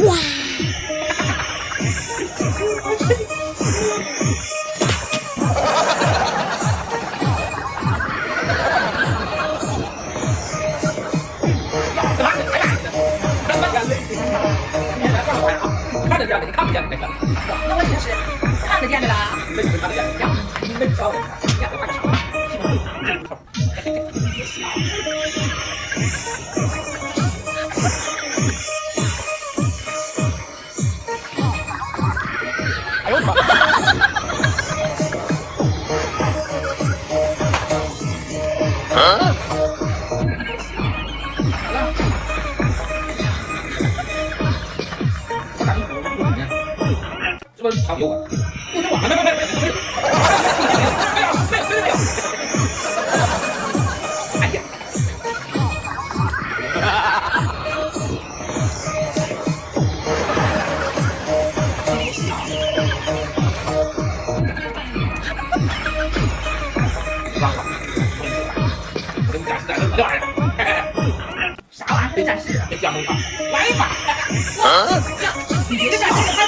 哇！看得见的，你看不见的那个。那我就是看得见的啦。那你们看得见，你们少点看，见的话少。哎呦我的妈！啊？是不是常有啊？不是我，没有。哎呀！忘了，我给你展示这玩意儿。啥玩意儿？展示？这项目啊，来吧！你这展示。